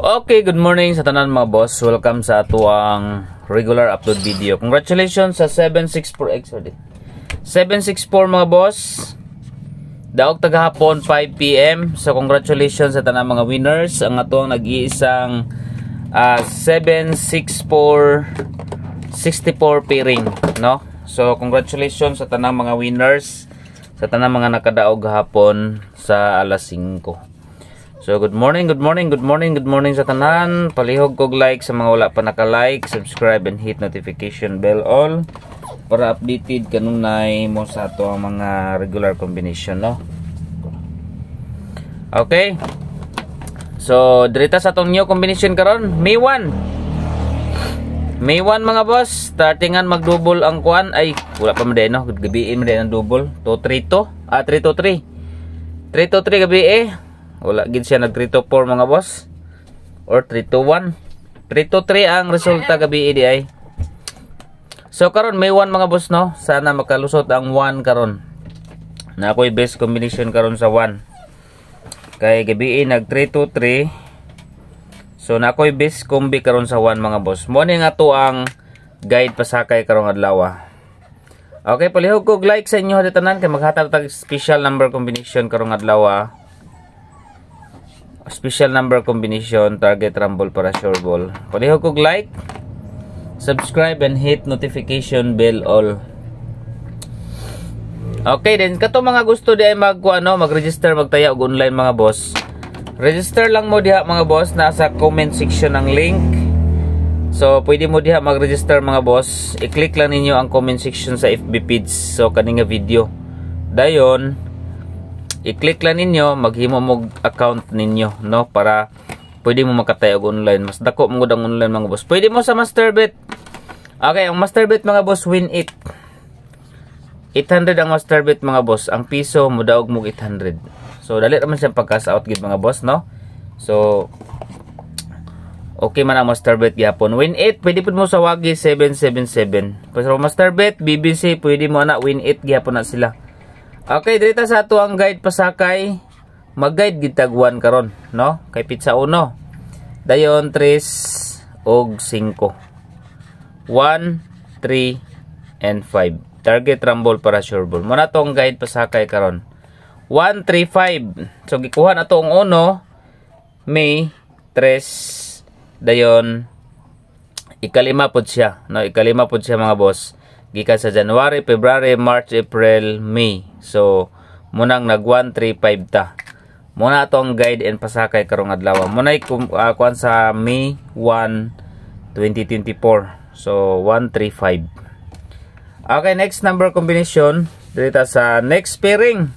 Okay, good morning sa tanan mga boss. Welcome sa atuang regular upload video. Congratulations sa 764 mga boss. Daog tagahapon 5 PM. So congratulations sa tanan mga winners. Ang atuang nag-iisang 764 pairing, no? So congratulations sa tanan mga winners, sa tanan mga nakadaog gahapon sa alas 5. So good morning sa tanan. Palihog kog like sa mga wala pa naka-like, subscribe and hit notification bell all para updated kanunay mo sa ato ang mga regular combination, no? Okay. So dirita sa atong new combination karon, May 1 mga boss. Startingan mag-double ang kuan ay wala pa man no, gabiin man ang double. 323 gabi wala gid siya nag 324 mga boss or 321 323 ang resulta gabi di ay. So karon may 1 mga boss, no? Sana makalusot ang 1 karon. Na ako'y best combination karon sa 1. Kay gabi nag 323. So na ako'y best combi karon sa 1 mga boss. Mo ni nga to ang guide pasakay karong adlaw. Okay, palihog kog like sa inyo tanan kay maghatag tag special number combination karong adlaw. Special number combination, target rumble para sure ball. Palihog kog like, subscribe and hit notification bell all. Okay, then kato mga gusto di ay mag-register, magtaya og online mga boss. Register lang mo diha mga boss, nasa comment section ang link. So pwede mo diha mag-register mga boss. I-click lang ninyo ang comment section sa FB page. So kaning video. Dayon i-click lang ninyo, maghimo mo account ninyo, no, para pwede mo makatayog online. Mas dako mo ang online mga boss. Pwede mo sa Masterbet. Okay, ang Masterbet mga boss, win it 800 ang Masterbet mga boss. Ang piso mo daog mo 800. So dali naman siyang pag-cash out gid mga boss, no? So okay man ang Masterbet gyapon. Win it pwede pud mo sa Wagi 777. Pero Masterbet, BBC pwede mo na win it gyapon na sila. Okay, dito sa ato ang guide pasakay. Mag-guide gid tag 1 karon, no? Kay pizza 1. Dayon 3 og 5. 1, 3 and 5. Target rumble para sure ball. Mo na tong guide pasakay karon. 1, 3, 5. So gikuha na to ang 1, May 3. Dayon ikalima pod siya, no? Ikalima pod siya mga boss. Gikan sa January, February, March, April, May. So, munang nag 1, 3, 5 ta. Muna itong guide and pasakay karong adlaw. Muna kuan sa May 1, 2024. So, 1, 3, 5. Okay, next number combination. Dito sa next pairing.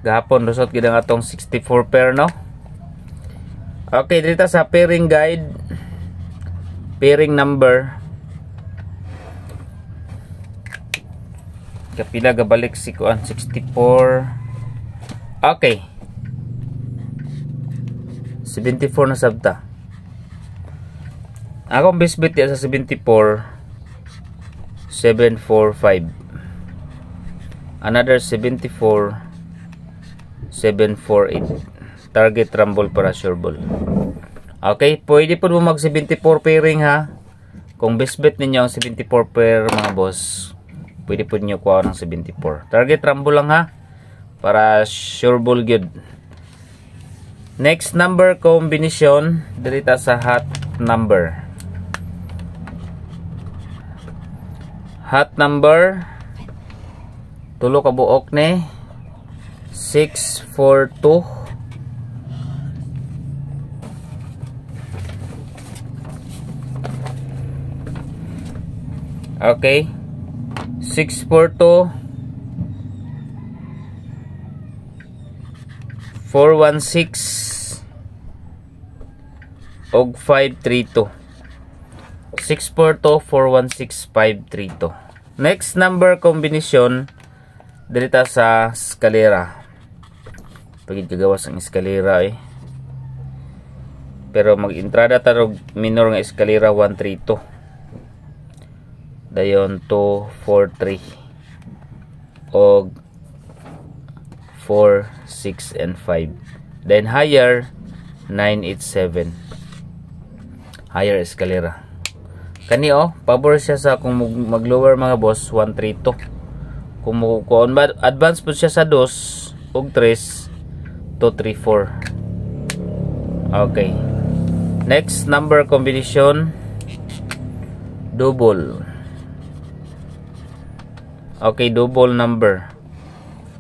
Gahapon, lusot gid ang atong 64 pair, no? Okay, dito sa pairing guide. Pairing number. Kapila gabalik si kuan 64. Okay. 74 na sabta. Akong bisbit ya sa 74. 745. Another 74. 748. Target rumble para sure ball. Okay, pwede po mo mag 74 pairing ha. Kung bisbit ninyo ang 74 pair mga boss, pwede po nyo kuha ng 74. Target rumble lang ha. Para sure ball good. Next number combination. Dirita sa hot number. Hot number. Tulo ka buok ni. 642. Okay. 642 416 og 532. 642 416 532. Next number combination dito sa eskalera. Pagid kagawas ang eskalera pero mag-entrada tarog minor nga eskalera 132. Dayon 243 og 4, 6 and 5. Then higher 987. higher escalera. Kani pabor siya sa kung mag-lower mga boss 132. Kung advance po siya sa 2 ug 3 234. Okay. Next number combination double. Okay, double number.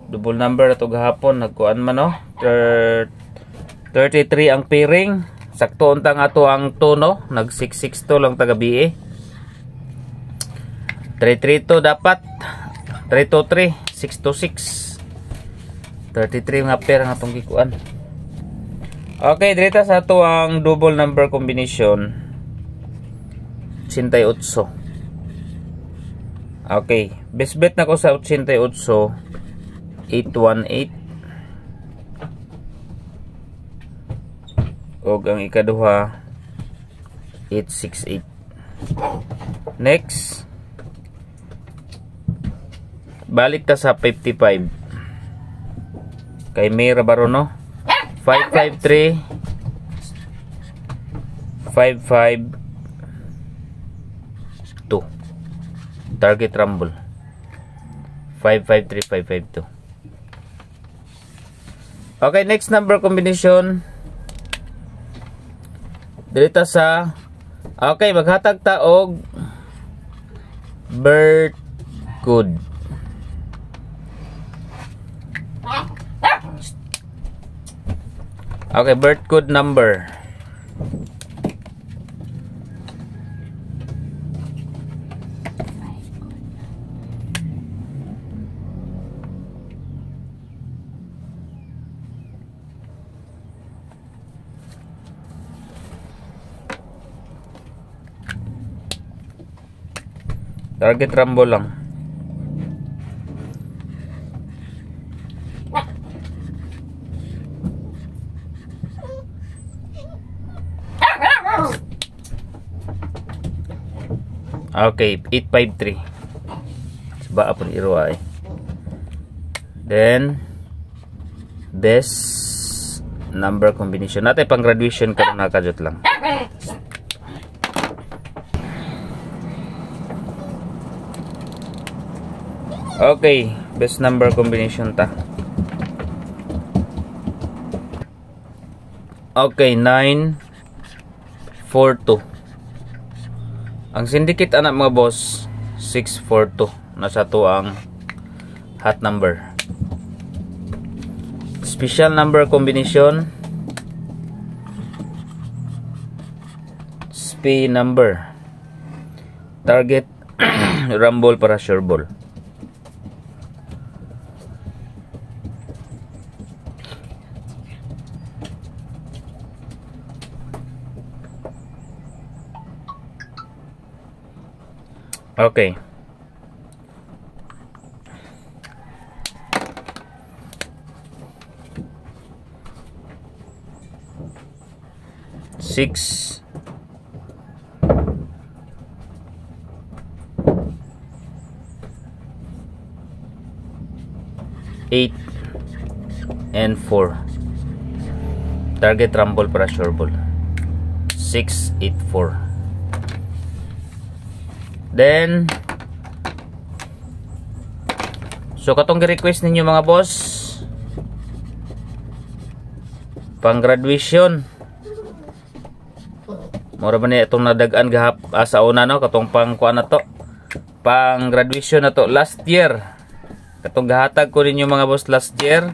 Double number ato gahapon nagkuan man 33 ang pairing. Sakto unta nga to ang tono, nag 662 lang taga BA. 332 dapat. 323, 626. 33 nga pair nga tong gikuan. Okay, direta sa ato ang double number combination. 88. Okay, best bet na ko sa 88, 818. Og ang ikaduha 868. Next, balik ta sa 55. Kay Mayra Barono 553 552. Target rumble 553 552. Okay, next number combination. Dirita sa okay, maghatag ta og bird good. Okay, bird good number. Target rumble lang. Okay, 853. Saba apon iruwa eh. Then this number combination natin pang graduation karon nakajut lang. Okay, best number combination ta. Okay, 942. Ang syndicate anak mga boss 642. Nasa to ang hot number. Special number combination SPI number. Target rumble para sure ball. Okay. Six. Eight. And 4. Target rumble para sure ball. 684. Then so katong gi-request ninyo mga boss pang graduation mura man ni itong nadagan gahap sa una no katong pang kuan na to pang graduation na to last year katong gahatag ko ninyo mga boss last year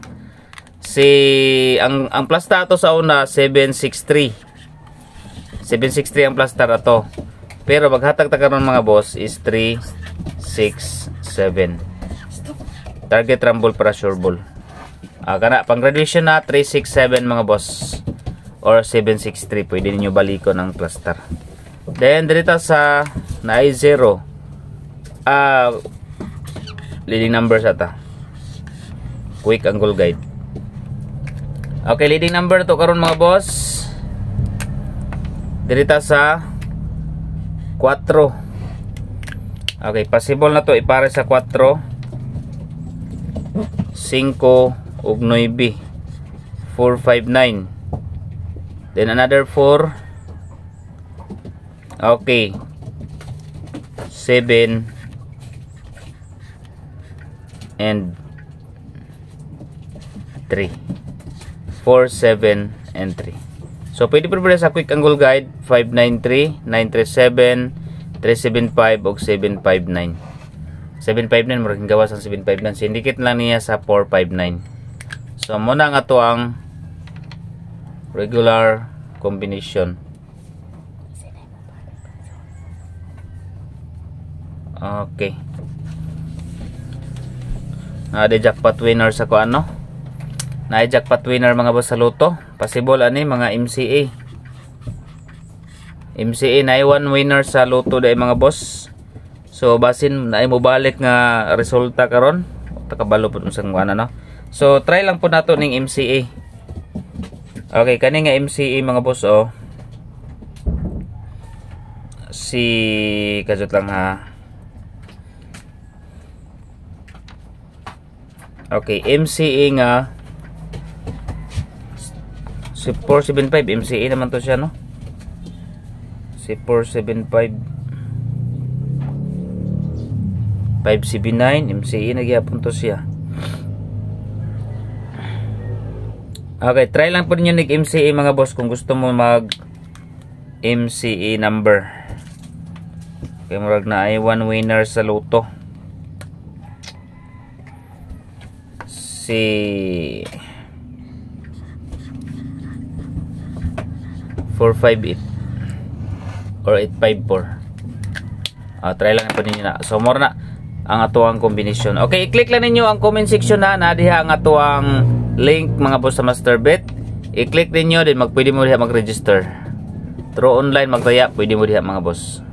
si ang plasta to sa una 763 ang plasta ato. Pero maghatag ta karon mga boss is 367. Target rumble para sure ball. Kana pang graduation na 367 mga boss or 763 pwede niyo balikon ang cluster. Then dito sa na 0 leading number sa ta. Quick angle guide. Okay, leading number to karon mga boss. Dito sa 4. Okay, possible na to ipare sa 4, 5 ug 9, 4, 5, 9. Then another 4, Okay. 7 and 3. 4, 7 and 3. So pwede po sa quick angle guide 593, 937, 375 ug 759. 759 murag gawas ang 759. Syndicate lang niya sa 459. So muna nga to ang regular combination. Okay. Na-de jackpot winner sa ko ano? Na-jackpot winner mga boss sa loto. Possible ani mga MCA. MCA na 1 winner sa loto dai mga boss. So basin na mo balik nga resulta karon. Takabalo pud unsang kuan ano. So try lang po nato ning MCA. Okay, kani nga MCA mga boss oh. Si kajut lang ha. Okay, MCA nga si 475 MCA naman to siya no. Si 475 579 MCA nagyapon to siya. Okay, try lang po niyo nig MCA mga boss kung gusto mo mag MCA number. Okay, murag na ay 1 winner sa loto. Si 458 or 854. Try lang po ninyo na. So more na ang atuang combination. Okay, i-click lang ninyo ang comment section na diha ang atuang link mga boss sa Masterbet. I-click ninyo din pwede mo diha mag-register. Through online magtaya pwede mo diha mga boss.